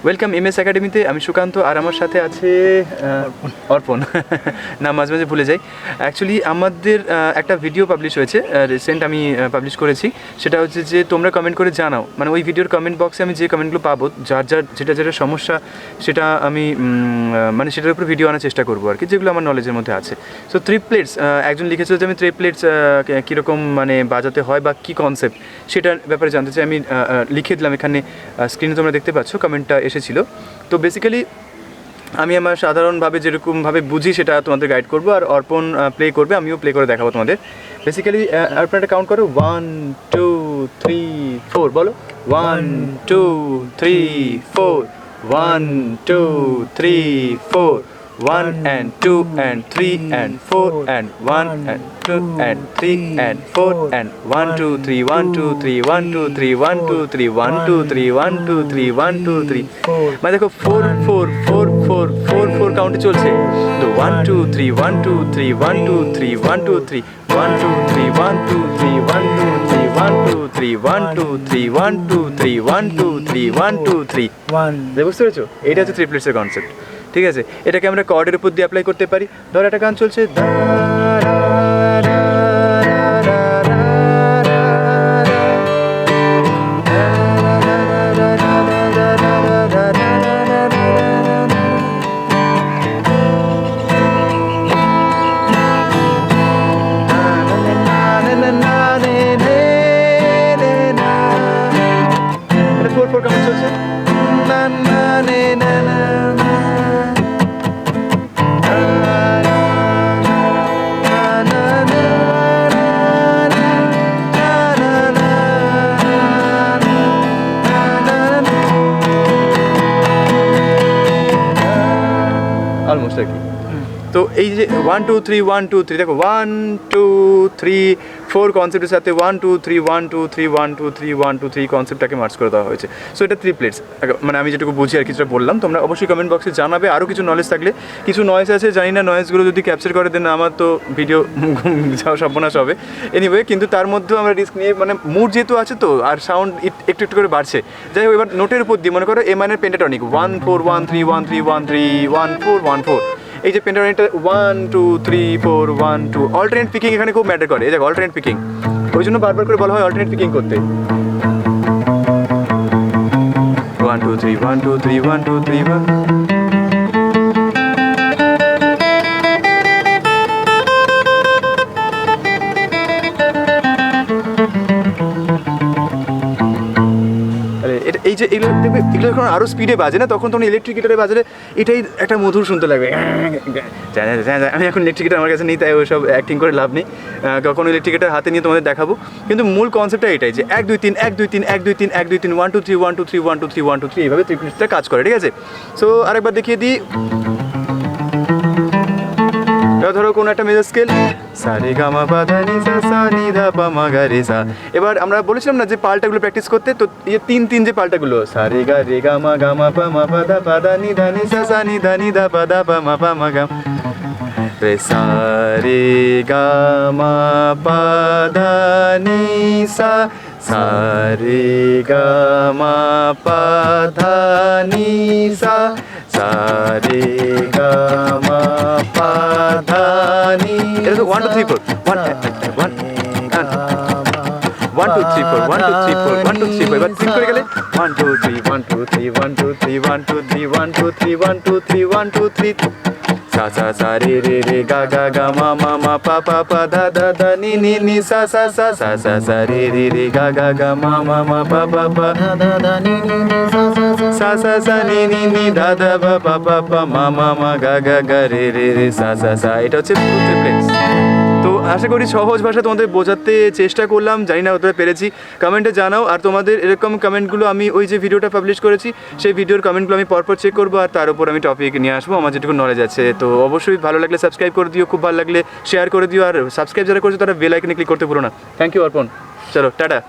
Welcome MS একাডেমিতে। আমি সুকান্ত, আর আমার সাথে আছে অর্পণ। না, মাঝে মাঝে ভুলে যাই। অ্যাকচুয়ালি আমাদের একটা ভিডিও পাবলিশ হয়েছে, রিসেন্ট আমি পাবলিশ করেছি। সেটা হচ্ছে যে তোমরা কমেন্ট করে জানাও, মানে ওই ভিডিওর কমেন্ট বক্সে আমি যে কমেন্টগুলো পাবো, যার যেটা সমস্যা সেটা আমি মানে সেটার উপর ভিডিও আনার চেষ্টা করবো আর কি, যেগুলো আমার নলেজের মধ্যে আছে। সো ট্রিপ্লেটস, একজন লিখেছিল যে আমি ট্রিপ্লেটস কীরকম মানে বাজাতে হয় বা কী কনসেপ্ট, সেটার ব্যাপারে জানতে চাই। আমি লিখে দিলাম এখানে, স্ক্রিনে তোমরা দেখতে পাচ্ছ, কমেন্টটা এসেছিলো। তো বেসিক্যালি আমি আমার সাধারণভাবে যেরকমভাবে বুঝি সেটা তোমাদের গাইড করবো, আর অর্পণ প্লে করবে, আমিও প্লে করে দেখাবো তোমাদের। বেসিক্যালি অর্পণ একটা কাউন্ট করো, 1 2 3 4, বলো 1 2 3 4, 1 2 3 4, 1 and 2 and 3 and 4 and 1 and 2 and 3 and 4 and 1 2 3 1 2 3 1 2 3 1 2 3 1 2 3 1 2 3 1 2 3, মানে দেখো 4 4 4 4 4 4 কাউন্টে চলছে। তো 1 2 3 1 2 3 1 2 3 1 2 3 1 2 3 1 2 3 1 2 3 1 2 3 1 2 3 1 2 3 1 2 3 1 2 3 1। বুঝতে পেরেছো? এটা হচ্ছে ট্রিপ্লেটসের কনসেপ্ট। ঠিক আছে, এটাকে আমরা কর্ডের উপর দিয়ে অ্যাপ্লাই করতে পারি। ধর একটা গান চলছে, এটা 4/4 কেমন চলছে, অলমোস্ট আর কি। তো এই যে 1 2 3 1 2 3, দেখো 1 2 3 4 কনসেপ্টের সাথে 1 2 3 1 2 3 1 2 3 1 2 3 কনসেপ্টটাকে মার্চ করে দেওয়া হয়েছে। সো এটা ট্রিপ্লেটস, মানে আমি যেটুকু বুঝি আর কিছুটা বললাম। তোমরা অবশ্যই কমেন্ট বক্সে জানাবে আরও কিছু নলেজ থাকলে। কিছু নয়েজ আছে, জানি না নয়েজগুলো যদি ক্যাপচার করে দেন আমার তো ভিডিও সর্বনাশ হবে। এনিওয়ে, কিন্তু তার মধ্যেও আমরা রিস্ক নিয়ে, মানে মুড যেহেতু আছে তো, আর সাউন্ড একটু একটু করে বাড়ছে। যাই হোক, এবার নোটের উপর দিয়ে মনে করো এ মাইনর পেন্টাটনিক 1 4 1 3 1 3 1 3 1 4 1 4, এই যে পেন্টাটনিকটা 1 2 3 4 1 2, অল্টারনেট পিকিং এখানে খুব ম্যাটার করে। এই দেখো অল্টারনেট পিকিং, ওই জন্য বারবার করে বলা হয় অল্টারনেট পিকিং করতে। 1 2 3 1 2 3 1 2 3 1। এই যে এগুলো দেখবে, এগুলো যখন আরও স্পিডে বাজে না, তখন ইলেকট্রিক গিটারে বাজালে এটাই একটা মধুর শুনতে লাগবে। আমি এখন ইলেকট্রিক গিটার আমার কাছে নেই, তাই ওইসব অ্যাক্টিং করে লাভ নেই। কখনো ইলেকট্রিক গিটার হাতে নিয়ে তোমাদের দেখাবো। কিন্তু মূল কনসেপ্টটা এটাই যে 1 2 3 1 2 3 1 2 3 1 2 3 1 2 3 1 2 3 1 2 3 1 2 3, এইভাবে ট্রিপ্লেটসটা কাজ করে। ঠিক আছে, সো আরেকবার দেখিয়ে দিই। ধরো কোনো একটা মেজার স্কেল, সা রে গা মা পা ধা নি সা সা নি ধা পা মা গা রে সা। এবার আমরা বলেছিলাম না যে পাল্টাগুলো প্র্যাকটিস করতে, তো এই 3 যে পাল্টাগুলো, সা রে গা মা পা দা নি ধা নি সা সা নি ধা পা দা পা মা গা রে, সা রে গা মা পা ধা নি সা, সা রে গা মা পা ধা নি সা, সা রে গা মা পা ধা নি। এটা তো 1 2 3 4 1 1 1 2 3 4 1 2 3 4 1 2 3 4, এবার 3 করে গেলে 1 2 3 1 2 3 1 2 3 1 2 3 1 2 3 1 2 3 1 2 3, সা সা সা রে রে রে গা গা গা মা মা মা পা পা পা ধা ধা ধা নি নি নি সা সা সা সা সা সা রে রে রে গা গা গা মা মা মা পা পা পা ধা ধা ধা নি নি নি সা সা সা নি নি নি ধা ধা পা পা পা পা মা মা মা গা গা গা রে রে রে সা সা সা। এটা হচ্ছে ট্রিপ্লেটস। তো আশা করি সহজ ভাষা তোমাদের বোঝাতে চেষ্টা করলাম, জানি না হতে পেরেছি। কমেন্টে জানাও, আর তোমাদের এরকম কমেন্টগুলো আমি ওই যে ভিডিওটা পাবলিশ করেছি সেই ভিডিওর কমেন্টগুলো আমি পরপর চেক করবো, আর তার উপর আমি টপিক নিয়ে আসবো আমার যেটুকু নলেজ আছে। তো অবশ্যই ভালো লাগলে সাবস্ক্রাইব করে দিও, খুব ভালো লাগলে শেয়ার করে দিও, আর সাবস্ক্রাইব যারা করছো তারা বেল আইকনে ক্লিক করতে ভুলো না। থ্যাংক ইউ অর্পণ, চলো টাটা।